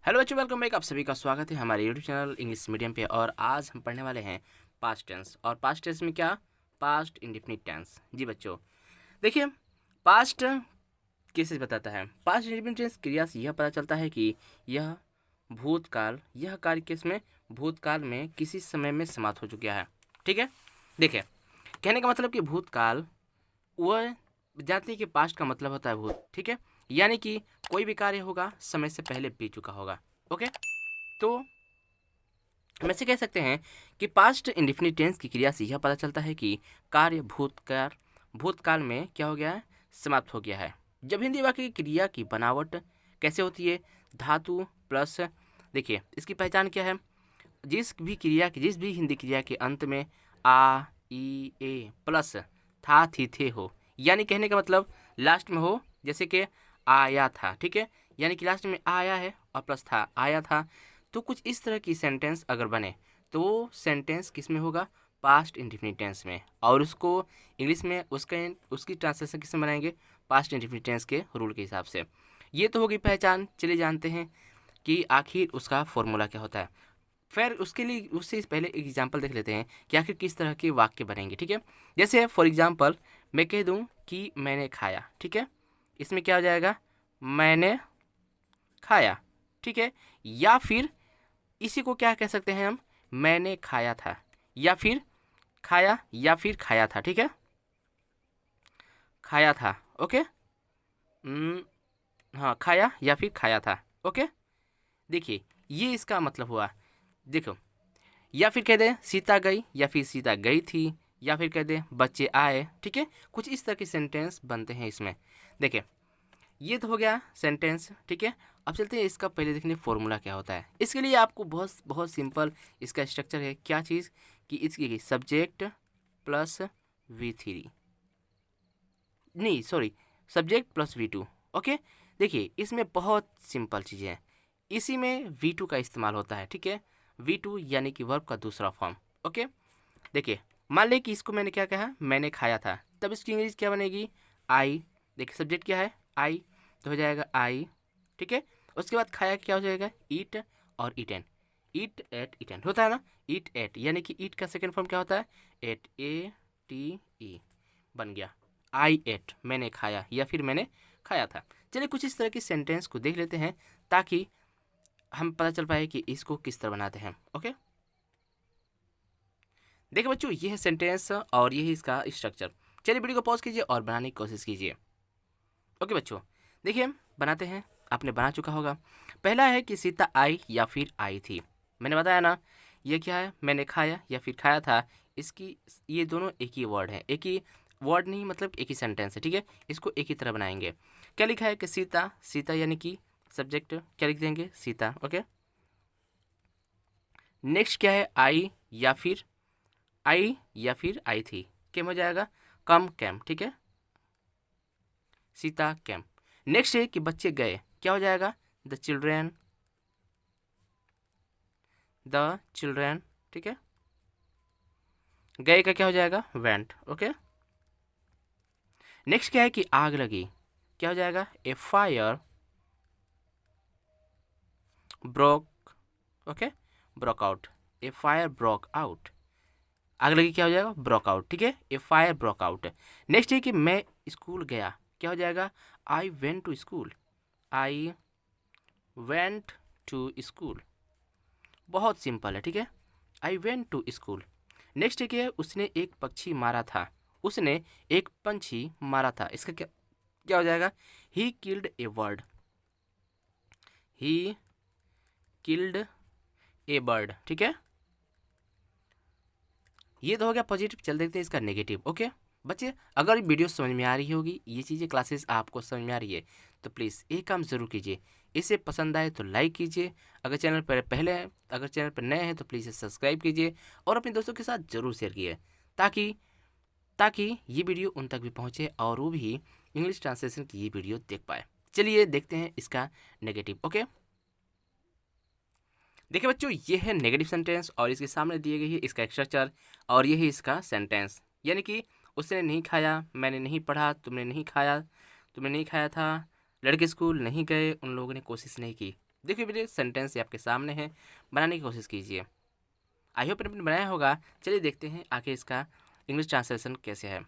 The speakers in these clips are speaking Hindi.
हेलो बच्चों, वेलकम बैक। आप सभी का स्वागत है हमारे यूट्यूब चैनल इंग्लिश मीडियम पे। और आज हम पढ़ने वाले हैं पास्ट टेंस। और पास्ट टेंस में क्या? Past indefinite tense. जी बच्चों, देखिए, पास्ट किसे बताता है? पास्ट इंडेफिनिट टेंस क्रिया से यह पता चलता है कि यह भूतकाल, यह कार्य किसमें? भूतकाल में किसी समय में समाप्त हो चुका है। ठीक है, देखिए, कहने का मतलब कि भूतकाल, वह जानते हैं कि पास्ट का मतलब होता है भूत। ठीक है, यानी कि कोई भी कार्य होगा समय से पहले बीत चुका होगा। ओके, तो हम ऐसे कह सकते हैं कि पास्ट इंडेफिनिट टेंस की क्रिया से यह पता चलता है कि कार्य भूतकाल में क्या हो गया है? समाप्त हो गया है। जब हिंदी वाक्य की क्रिया की बनावट कैसे होती है? धातु प्लस, देखिए इसकी पहचान क्या है? जिस भी हिंदी क्रिया के अंत में आ ई ए प्लस था थी थे हो, यानी कहने का मतलब लास्ट में हो, जैसे कि आया था। ठीक है, यानी कि लास्ट में आया है और प्लस था, आया था। तो कुछ इस तरह की सेंटेंस अगर बने तो वो सेंटेंस किस में होगा? पास्ट इंडेफिनिट टेंस में। और उसको इंग्लिश में उसकी ट्रांसलेशन किस में बनाएंगे? पास्ट इंडेफिनिट टेंस के रूल के हिसाब से। ये तो होगी पहचान। चलिए जानते हैं कि आखिर उसका फॉर्मूला क्या होता है। फिर उसके लिए उससे पहले एक एग्जांपल देख लेते हैं कि आखिर किस तरह के वाक्य बनेंगे। ठीक है, जैसे फॉर एग्जांपल मैं कह दूं कि मैंने खाया। ठीक है, इसमें क्या हो जाएगा? मैंने खाया। ठीक है, या फिर इसी को क्या कह सकते हैं हम? मैंने खाया था, या फिर खाया, या फिर खाया था। ठीक है, खाया था। ओके, हाँ, खाया या फिर खाया था। ओके, देखिए ये इसका मतलब हुआ। देखो, या फिर कह दे सीता गई, या फिर सीता गई थी, या फिर कह दे बच्चे आए। ठीक है, कुछ इस तरह के सेंटेंस बनते हैं इसमें। देखिए, ये तो हो गया सेंटेंस। ठीक है, अब चलते हैं इसका पहले देखने फॉर्मूला क्या होता है। इसके लिए आपको बहुत बहुत सिंपल इसका स्ट्रक्चर है। क्या चीज़? कि इसकी सब्जेक्ट प्लस V3, नहीं sorry, subject plus V2। Okay, देखिए इसमें बहुत सिंपल चीज़ें हैं। इसी में V2 का इस्तेमाल होता है। ठीक है, V2 यानी कि वर्ब का दूसरा फॉर्म। ओके, देखिए मान लें कि इसको मैंने क्या कहा? मैंने खाया था, तब इसकी इंग्लिश क्या बनेगी? आई। देखिए सब्जेक्ट क्या है? आई, तो हो जाएगा आई। ठीक है, उसके बाद खाया क्या हो जाएगा? ईट और ईटेन। ईट एट ईटेन होता है ना, ईट एट, यानी कि ईट का सेकेंड फॉर्म क्या होता है? एट, ATE बन गया। आई एट, मैंने खाया या फिर मैंने खाया था। चलिए कुछ इस तरह की सेंटेंस को देख लेते हैं ताकि हम पता चल पाए कि इसको किस तरह बनाते हैं। ओके, देखिए बच्चों, ये है सेंटेंस और ये है इसका स्ट्रक्चर। चलिए वीडियो को पॉज कीजिए और बनाने की कोशिश कीजिए। ओके बच्चों, देखिए बनाते हैं। आपने बना चुका होगा। पहला है कि सीता आई या फिर आई थी। मैंने बताया ना, ये क्या है? मैंने खाया या फिर खाया था। इसकी ये दोनों एक ही वर्ड है, एक ही वर्ड नहीं, मतलब एक ही सेंटेंस है। ठीक है, इसको एक ही तरह बनाएंगे। क्या लिखा है कि सीता, सीता यानी कि सब्जेक्ट क्या लिख देंगे? सीता। ओके, नेक्स्ट क्या है? आई या फिर आई थी। केम हो जाएगा? कम कैम। ठीक है, सीता कैम। नेक्स्ट है कि बच्चे गए, क्या हो जाएगा? The children, the children. ठीक है, गए का क्या हो जाएगा? वेंट। ओके, नेक्स्ट क्या है कि आग लगी, क्या हो जाएगा? A fire broke. Okay, broke out, a fire broke out. आग लगी क्या हो जाएगा? Broke out. ठीक है, a fire broke out. Next है कि मैं स्कूल गया, क्या हो जाएगा? I went to school, I went to school. बहुत सिंपल है। ठीक है, I went to school. Next है कि उसने एक पक्षी मारा था, उसने एक पंछी मारा था। इसका क्या क्या हो जाएगा? He killed A bird, he killed A bird. ठीक है, ये तो हो गया पॉजिटिव। चल देखते हैं इसका नेगेटिव। ओके बच्चे, अगर वीडियो समझ में आ रही होगी, ये चीज़ें क्लासेस आपको समझ में आ रही है, तो प्लीज़ एक काम ज़रूर कीजिए। इसे पसंद आए तो लाइक कीजिए। अगर चैनल पर नए हैं तो प्लीज़ इसे सब्सक्राइब कीजिए और अपने दोस्तों के साथ ज़रूर शेयर कीजिए, ताकि ताकि ये वीडियो उन तक भी पहुँचे और वो भी इंग्लिश ट्रांसलेशन की ये वीडियो देख पाए। चलिए देखते हैं इसका नेगेटिव। ओके, देखिए बच्चों, ये है नेगेटिव सेंटेंस और इसके सामने दिए गई है इसका स्ट्रक्चर और ये है इसका सेंटेंस। यानी कि उसने नहीं खाया, मैंने नहीं पढ़ा, तुमने नहीं खाया था, लड़के स्कूल नहीं गए, उन लोगों ने कोशिश नहीं की। देखिए बेटे सेंटेंस ये आपके सामने है, बनाने की कोशिश कीजिए। आई होप आपने बनाया होगा। चलिए देखते हैं आखिर इसका इंग्लिश ट्रांसलेशन कैसे है,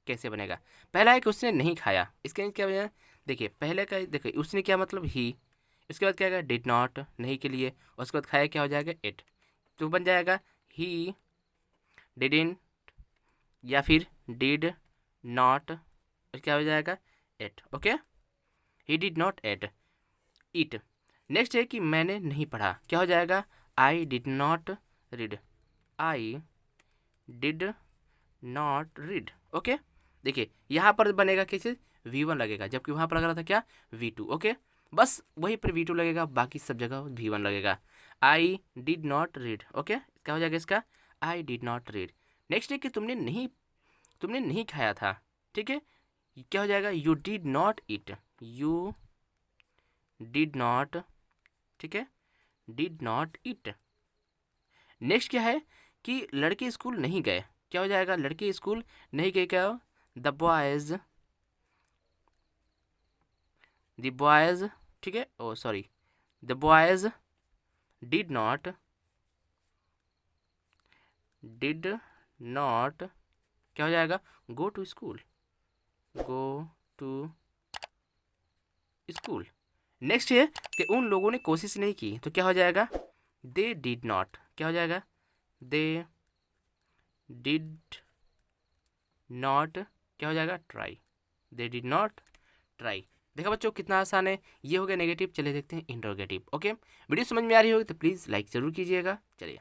कैसे बनेगा। पहला है कि उसने नहीं खाया, इसके क्या वजह, देखिए पहले का देखिए उसने क्या मतलब ही, उसके बाद क्या आएगा डिड नॉट नहीं के लिए, उसके बाद खाया क्या हो जाएगा इट, तो बन जाएगा ही डिडंट या फिर डिड नॉट, क्या हो जाएगा eat. Okay, he did not eat it. Next है कि मैंने नहीं पढ़ा, क्या हो जाएगा I did not read, I did not read. Okay, देखिए यहाँ पर बनेगा कैसे V1 लगेगा, जबकि वहाँ पर लग रहा था क्या V2। ओके, बस वहीं पर V2 लगेगा, बाकी सब जगह V1 लगेगा। आई डिड नॉट रीड। ओके, क्या हो जाएगा इसका आई डिड नॉट रीड। नेक्स्ट है कि तुमने नहीं खाया था, ठीक है, क्या हो जाएगा you did not eat, you did not, ठीक है, डिड नॉट ईट। नेक्स्ट क्या है कि लड़के स्कूल नहीं गए, क्या हो जाएगा लड़के स्कूल नहीं गए, क्या हो द बॉयज, ठीक है, oh sorry the boys did not क्या हो जाएगा go to school, go to school. Next है कि उन लोगों ने कोशिश नहीं की, तो क्या हो जाएगा दे डिड नॉट, क्या हो जाएगा दे डिड नॉट, क्या हो जाएगा try, they did not try. देखा बच्चों कितना आसान है, ये हो गया नेगेटिव। चलिए देखते हैं इंटरोगेटिव। ओके, वीडियो समझ में आ रही होगी तो प्लीज़ लाइक ज़रूर कीजिएगा। चलिए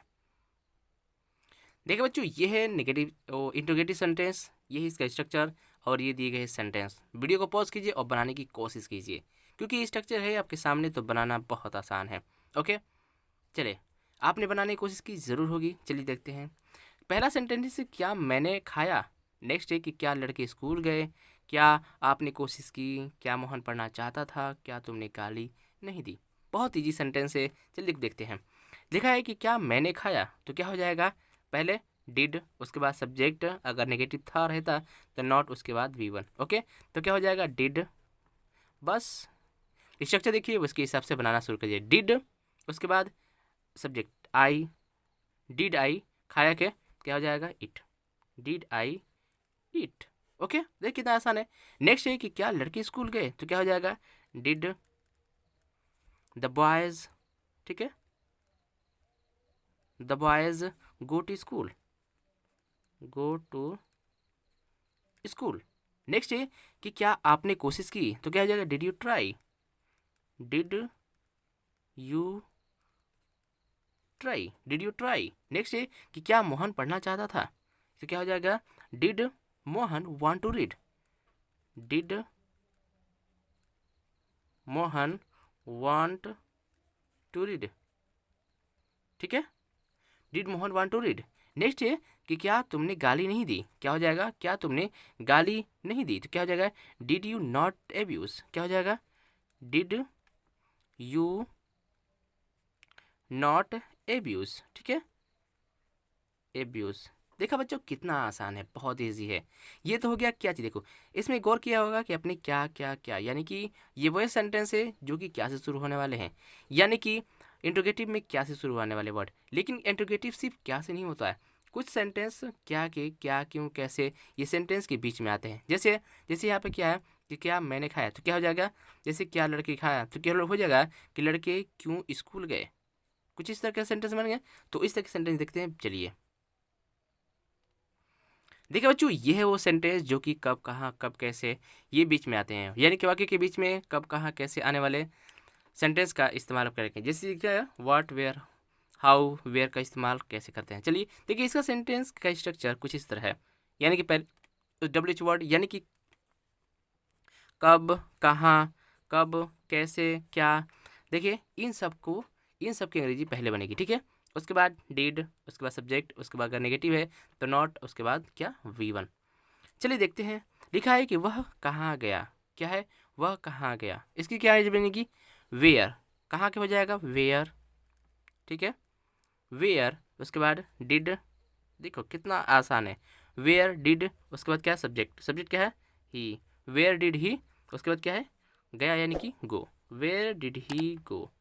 देखिए बच्चों, ये है नेगेटिव इंटरोगेटिव सेंटेंस, ये है इसका स्ट्रक्चर और ये दिए गए सेंटेंस। वीडियो को पॉज कीजिए और बनाने की कोशिश कीजिए, क्योंकि ये स्ट्रक्चर है आपके सामने तो बनाना बहुत आसान है। ओके, चलिए आपने बनाने की कोशिश की ज़रूर होगी। चलिए देखते हैं पहला सेंटेंस है क्या मैंने खाया। नेक्स्ट है कि क्या लड़के स्कूल गए, क्या आपने कोशिश की, क्या मोहन पढ़ना चाहता था, क्या तुमने गाली नहीं दी। बहुत ईजी सेंटेंस है। चलिए देखते हैं। लिखा है कि क्या मैंने खाया, तो क्या हो जाएगा पहले डिड, उसके बाद सब्जेक्ट अगर नेगेटिव था रहता तो नॉट, उसके बाद V1। ओके, तो क्या हो जाएगा डिड, बस स्ट्रक्चर देखिए उसके हिसाब से बनाना शुरू करिए। डिड, उसके बाद सब्जेक्ट आई, डिड आई, खाया के क्या हो जाएगा it, did I it. Okay, देखिए कितना आसान है। नेक्स्ट है कि क्या लड़के स्कूल गए, तो क्या हो जाएगा डिड द बॉयज, ठीक है, the boys go to school, go to school. Next है कि क्या आपने कोशिश की, तो क्या हो जाएगा did you try, did you try, did you try. Next है कि क्या मोहन पढ़ना चाहता था, तो क्या हो जाएगा did Mohan want to read, did Mohan want to read, ठीक है, did Mohan want to read. Next है कि क्या तुमने गाली नहीं दी, क्या हो जाएगा क्या तुमने गाली नहीं दी, तो क्या हो जाएगा डिड यू नॉट एब्यूज, क्या हो जाएगा डिड यू नॉट एब्यूज, ठीक है, एब्यूज। देखा बच्चों कितना आसान है, बहुत इजी है। ये तो हो गया क्या चीज़, देखो इसमें गौर किया होगा कि अपने क्या क्या क्या, यानी कि ये वही सेंटेंस है जो कि क्या से शुरू होने वाले हैं, यानी कि इंट्रोगेटिव में क्या से शुरू होने वाले वर्ड। लेकिन इंट्रोगेटिव सिर्फ क्या से नहीं होता है, कुछ सेंटेंस क्या के, क्या, क्यों, कैसे, ये सेंटेंस के बीच में आते हैं। जैसे जैसे यहाँ पे क्या है कि क्या मैंने खाया, तो क्या हो जाएगा, जैसे क्या लड़के खाया, तो क्या हो जाएगा कि लड़के क्यों स्कूल गए। कुछ इस तरह का सेंटेंस बन गया। तो इस तरह के सेंटेंस देखते हैं। चलिए देखिए बच्चों, ये है वो सेंटेंस जो कि कब, कहाँ, कब, कैसे, ये बीच में आते हैं, यानी कि वाक्य के बीच में कब, कहाँ, कैसे आने वाले सेंटेंस का इस्तेमाल करेंगे। जैसे क्या है व्हाट, वेयर, हाउ, वेयर का इस्तेमाल कैसे करते हैं। चलिए देखिए इसका सेंटेंस का स्ट्रक्चर कुछ इस तरह है, यानी कि पहले WH वर्ड, यानी कि कब, कहाँ, कब, कैसे, क्या। देखिए इन सब की अंग्रेजी पहले बनेगी, ठीक है। उसके बाद डिड, उसके बाद सब्जेक्ट, उसके बाद अगर नेगेटिव है तो नॉट, उसके बाद क्या V1। चलिए देखते हैं। लिखा है कि वह कहाँ गया, क्या है वह कहाँ गया, इसकी क्या अंग्रेजी बनेगी वेयर, कहाँ के हो जाएगा वेयर, ठीक है, वेयर। उसके बाद डिड, देखो कितना आसान है, वेयर डिड, उसके बाद क्या है सब्जेक्ट, सब्जेक्ट क्या है ही, वेयर डिड ही, उसके बाद क्या है गया यानी कि गो, वेयर डिड ही गो,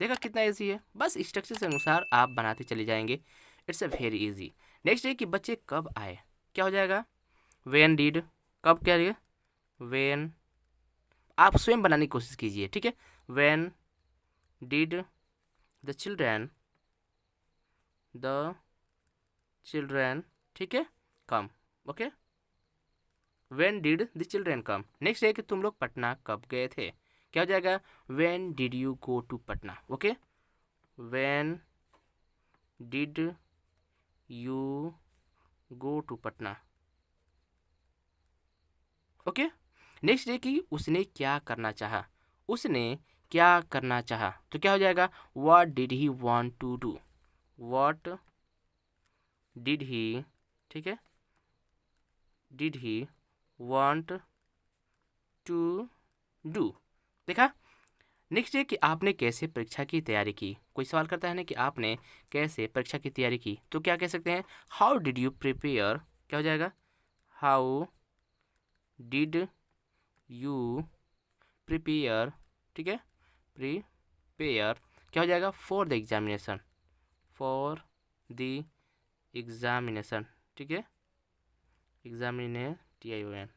देखा कितना ईजी है, बस स्ट्रक्चर के अनुसार आप बनाते चले जाएंगे। It's a very easy. Next है कि बच्चे कब आए, क्या हो जाएगा वेन डिड, कब क्या रहेगा वेन, आप स्वयं बनाने की कोशिश कीजिए, ठीक है। When did the children, the children, ठीक है, come, okay. When did the children come. Next है कि तुम लोग पटना कब गए थे, क्या हो जाएगा when did you go to Patna, okay. When did you go to Patna, okay. Next है कि उसने क्या करना चाहा, उसने क्या करना चाहा, तो क्या हो जाएगा what did he want to do, what did he, ठीक है, did he want to do. देखा। नेक्स्ट है कि आपने कैसे परीक्षा की तैयारी की, कोई सवाल करता है ना कि आपने कैसे परीक्षा की तैयारी की, तो क्या कह सकते हैं हाउ डिड यू प्रिपेयर, क्या हो जाएगा हाउ डिड यू प्रिपेयर, ठीक है, प्रिपेयर, क्या हो जाएगा for the examination, for the examination, ठीक है, एग्जामिनेशन,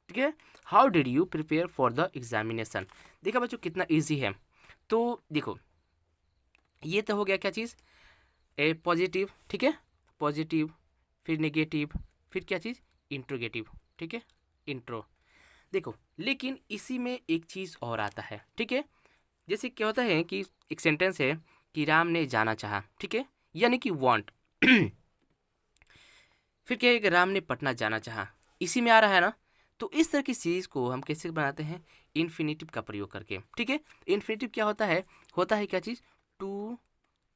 ठीक है। How did you prepare for the examination. देखा बच्चों कितना इजी है। तो देखो ये तो हो गया क्या चीज़ ए पॉजिटिव, ठीक है, पॉजिटिव, फिर नेगेटिव, फिर क्या चीज़ इंट्रोगेटिव, ठीक है, इंट्रो। देखो लेकिन इसी में एक चीज़ और आता है, ठीक है। जैसे क्या होता है कि एक सेंटेंस है कि राम ने जाना चाहा, ठीक है, यानी कि वांट फिर क्या है कि राम ने पटना जाना चाहा, इसी में आ रहा है ना। तो इस तरह की चीज़ को हम कैसे बनाते हैं इन्फिनेटिव का प्रयोग करके, ठीक है। इन्फिनेटिव क्या होता है क्या चीज़ टू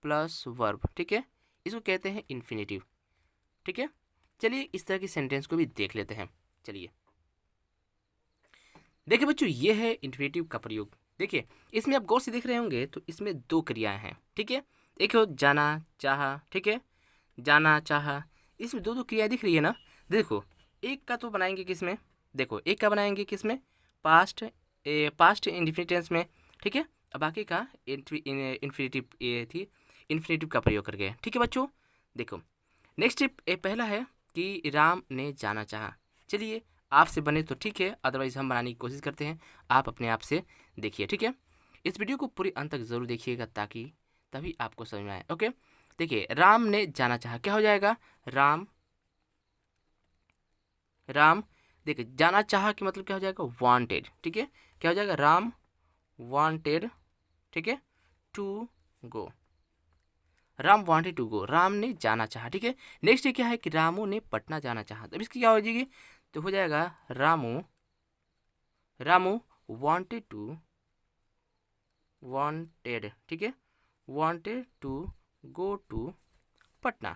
प्लस वर्ब, ठीक है, इसको कहते हैं इन्फिनेटिव, ठीक है। चलिए इस तरह की सेंटेंस को भी देख लेते हैं। चलिए देखिए बच्चों ये है इन्फिनेटिव का प्रयोग। देखिए इसमें आप गौर से देख रहे होंगे तो इसमें दो क्रियाएं हैं, ठीक है। एक हो जाना चाहा, ठीक है, जाना चाहा, इसमें दो दो क्रियाएं दिख रही है ना। देखो एक का तो बनाएंगे किसमें, देखो एक का बनाएंगे किसमें पास्ट इंडिफिनिट टेंस में, ठीक है। अब बाकी का इन्फिनेटिव ये थी इन्फिनेटिव का प्रयोग करके, ठीक है बच्चों। देखो नेक्स्ट पहला है कि राम ने जाना चाहा। चलिए आपसे बने तो ठीक है, अदरवाइज हम बनाने की कोशिश करते हैं, आप अपने आप से देखिए, ठीक है। इस वीडियो को पूरी अंत तक जरूर देखिएगा ताकि तभी आपको समझ में आए, ओके। देखिए राम ने जाना चाहा, क्या हो जाएगा राम, राम, देखिए जाना चाहा कि मतलब क्या हो जाएगा वांटेड, ठीक है, क्या हो जाएगा राम वांटेड, ठीक है, to go, Ram wanted to go, Ram ने जाना चाहा, ठीक है। नेक्स्ट क्या है कि रामू ने पटना जाना चाहा, तब इसकी क्या हो जाएगी तो हो जाएगा Ramu, Ramu wanted to, wanted, ठीक है, wanted to go to Patna,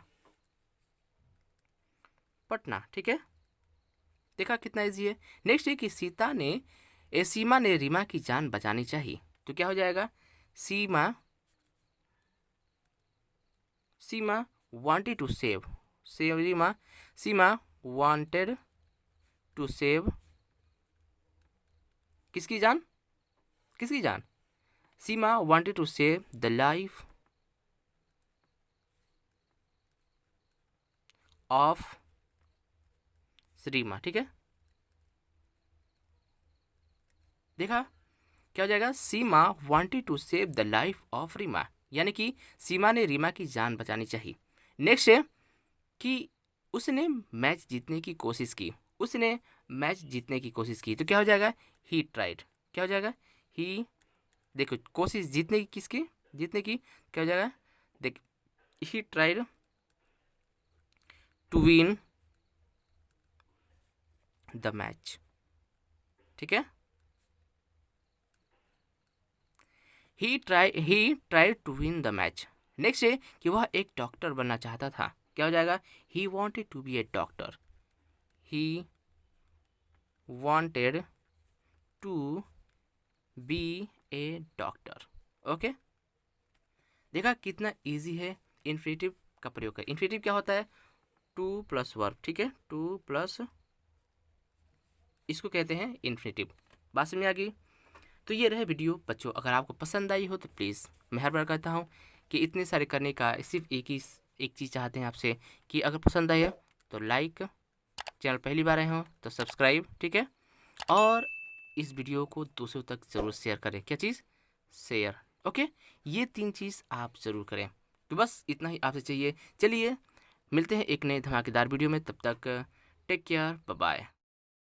Patna, ठीक है। देखा कितना इजी है। नेक्स्ट है कि सीमा ने रीमा की जान बचानी चाहिए, तो क्या हो जाएगा Seema, Seema wanted to save, save Reema, Seema wanted to save किसकी जान, किसकी जान, Seema wanted to save the life of Reema, ठीक है। देखा क्या हो जाएगा Seema wanted to save the life of Reema, यानी कि सीमा ने रीमा की जान बचानी चाहिए। नेक्स्ट है कि उसने मैच जीतने की कोशिश की, उसने मैच जीतने की कोशिश की, तो क्या हो जाएगा ही ट्राइड, क्या हो जाएगा ही, देखो कोशिश जीतने की किसकी, जीतने की, क्या हो जाएगा देख he tried to win the match, ठीक है। He tried to win the match. Next है कि वह एक डॉक्टर बनना चाहता था, क्या हो जाएगा he wanted to be a doctor, he wanted to be a doctor, okay. देखा कितना इजी है इन्फिनेटिव का प्रयोग कर। इन्फिनेटिव क्या होता है टू प्लस वर्ब, ठीक है, टू प्लस, इसको कहते हैं इन्फिनेटिव, बात समझ में आ गई। तो ये रहे वीडियो बच्चों, अगर आपको पसंद आई हो तो प्लीज़ मेहरबान करता हूँ कि इतने सारे करने का सिर्फ एक चीज़ चाहते हैं आपसे कि अगर पसंद आई हो तो लाइक, चैनल पहली बार आए हो तो सब्सक्राइब, ठीक है, और इस वीडियो को दूसरों तक ज़रूर शेयर करें। क्या चीज़? शेयर। ओके, ये 3 चीज़ आप ज़रूर करें। तो बस इतना ही आपसे चाहिए। चलिए मिलते हैं एक नए धमाकेदार वीडियो में, तब तक टेक केयर, बाय बाय।